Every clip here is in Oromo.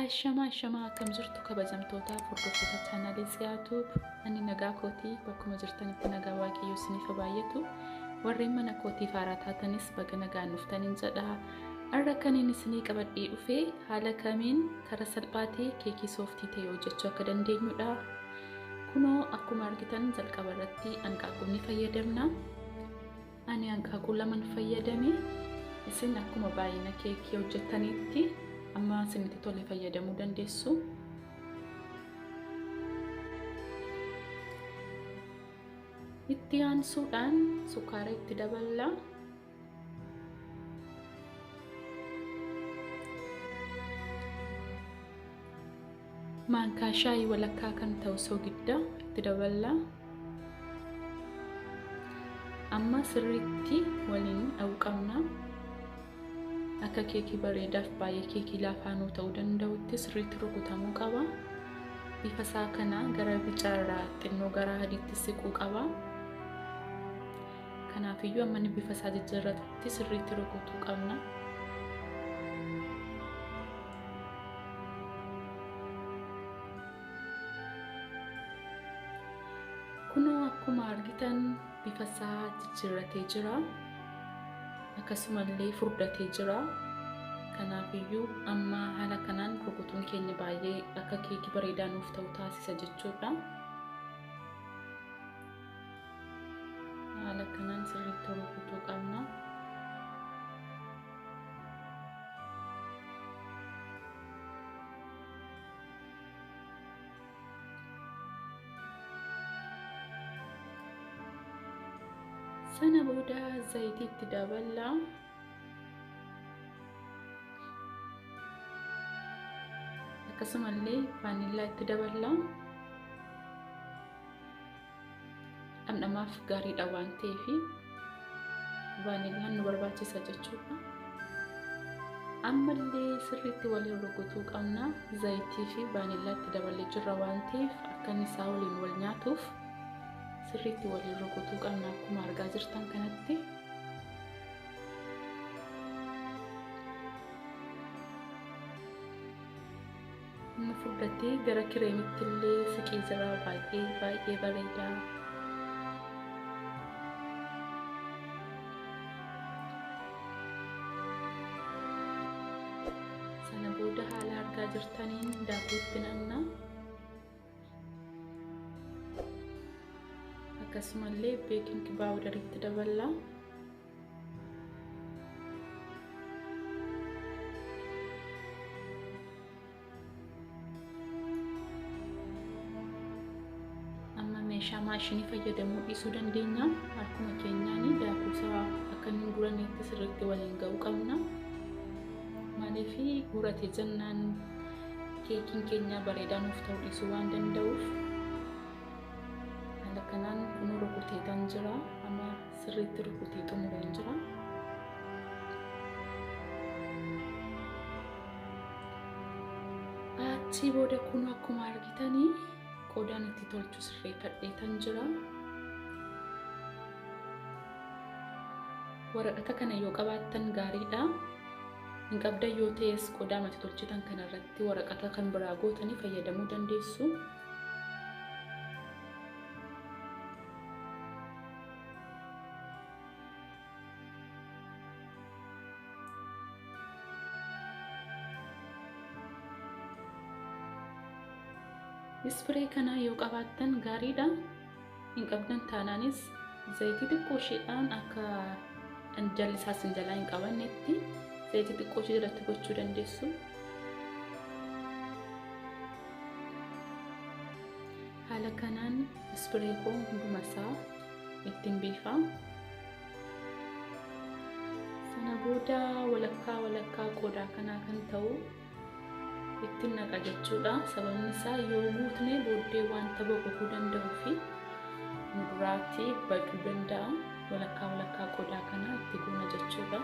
Ashama akkam jirtu kabajamtoota hordoftoota chaanaalii Tsiyaatuub ani nagaa kootii bakkuma jirtanitti nagaa waaqayyoo isiniif baay'atu warreen mana kootii faaraa taatanis baga nagaan dhuftaniin jedha har'a kan inni isinii qabadhee dhufee haala kamiin karaa salphaatee keekii sooftii ta'e hojjechuu akka dandeenyudha. Kunoo akkuma argitan jalqaba irratti hanqaaquu ni fayyadamna. Ani hanqaaquu laman fayyadame isin akkuma baay'ina keekii hojjettanitti amma isinitti tole fayyadamuu dandeessu. Itti aansuudhaan sukkaara itti daballa. Maankaa shaayii walakkaa kan ta'u soogidda itti daballa. Amma sirriitti waliin dha'uu qabna. Akka keekii bareedaaf baay'ee keekii laafaanuu ta'uu danda'utti sirriitti rukutamuu qaba. Bifa isaa kana gara bicaarraa xinnoo gara adiitti siquu qaba. Kanaafiyyuu amma inni bifa isaa jijjiirratutti sirriitti rukutuu qabna. Kunoo akkuma argitan bifa isaa jijjiirratee jira. Akkasumallee furdatee jira. Kanaafiyyuu amma haala kanaan rukutuun keenya baay'ee akka keekii bareedaa nuuf ta'u taasisa jechuudha. Haala kanaan sirriitti rukutuu qabna. Sana booda zayitii itti daballa. Akkasumallee vaaniilaa itti daballa. Dhamdhamaaf gaariidha waan ta'eef vaaniilaan nu barbaachisa jechuudha. Ammallee sirriitti waliin rukutuu qabna. Zayitii fi vaaniilaa itti daballee jirra waan ta'eef akka inni isaa waliin wal nyaatuuf sirriitti waliin rukutuu qabna akkuma argaa jirtan kanatti. Inni furdatee gara kireemitti illee siqee jira baay'ee bareeda. Sana booda haala argaa jirtaniin daakuu itti naqna. Akkasumallee beeking powder itti daballa. Amma meeshaa maashinii fayyadamuu dhiisuu dandeenya. Harkuma keenyaan daakuu isaa akka inni hin guranneetti sirriitti waliin ga'uu qabna. Maaliif gurate jennaan keekiin keenya bareedaa nuuf ta'uu dhiisuu waan danda'uuf. Kanaan kun rukutee tan jira. Amma sirriitti rukutee xumuree jira. Achi booda kun akkuma argitanii qodaan itti tolchu sirreeffadhee tan jira. Waraqata kana yoo qabaattan gaariidha. Hin qabdan yoo ta'es qodaa mati tolchitan kanarratti waraqata kan biraa gootanii fayyadamuu dandeessu. Ispiree kana yoo qabaattan gaariidha. Hin qabdan taanaanis zayitii xiqqoo isheedhaan akka jallisaa isin jalaa hin qabannetti zayitii xiqqoo ishee jalatti gochuu dandeessu. Haala kanaan ispiree koo hunduma isaa ittiin biifa. Sana booda walakkaa qodaa kanaa kan ta'u ittiin naqa jechuudha. Sababni isaa yoo guutne booddee wanta boqotuu danda'uu fi muduraatti baduu danda'a. Walakkaa qodaa kanaa itti goona jechuudha.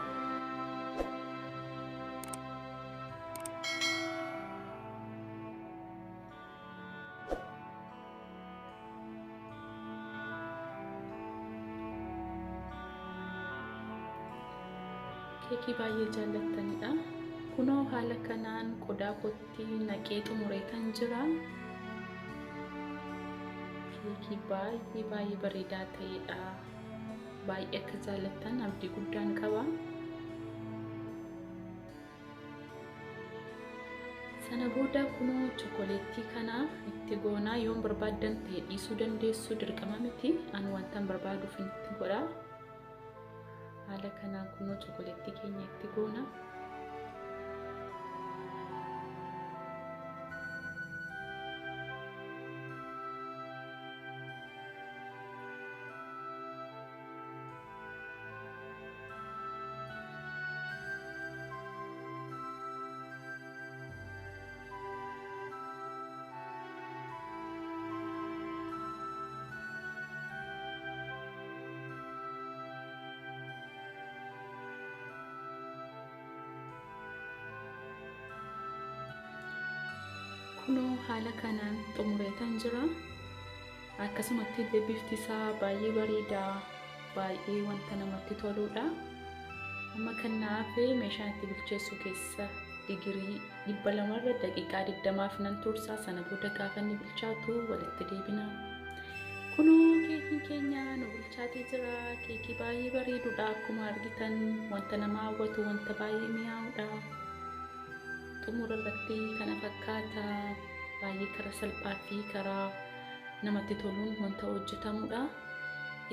Keekii baay'ee jaallattanidha. kunoo haala kanaan qodaa kootti naqee xumureetan jira. Keekii baay'ee bareedaa ta'edha. Baay'ee akka jaallattan abdii guddaan qaba. Sana booda kunoo chookoleettii kana itti goonaa. Yoon barbaaddan ta'e dhiisuu dandeessu, dirqama miti. Ani wantan barbaaduuf itti godha. Haala kanaan kunoo chookoleettii keenya itti goona. Kunoo haala kanaan xumureetan jira. Akkasumatti bifti isaa baay'ee bareedaa, baay'ee wanta namatti toludha. Amma kan naaf meeshaan itti bilcheessu keessa digirii 200 irra daqiiqaa 20 nan tursa. Sana booda gaafa inni bilchaatu walitti deebina. Kunoo keekiin keenya nu bilchaatee jira. Keekii baay'ee bareedudha. Akkuma argitan wanta nama hawwatu, wanta baay'ee mi'aawudha. Xumura irratti kana fakkaata. Baay'ee karaa salphaa fi karaa namatti toluun wanta hojjetamudha.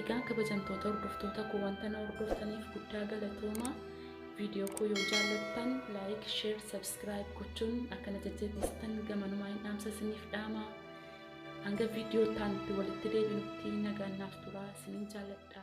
Egaa kabajamtoota hordoftoota koo wanta na hordoftaniif guddaa galatooma. Viidiyoo koo yoo jaallattan like, share, subscribe gochuun akka na jajjabeessitan gamanumaa hin dhaamsa isiniif dhaama. Hanga viidiyoo taanti walitti deebinutti nagaan naaf turaa. Isinin jaalladha.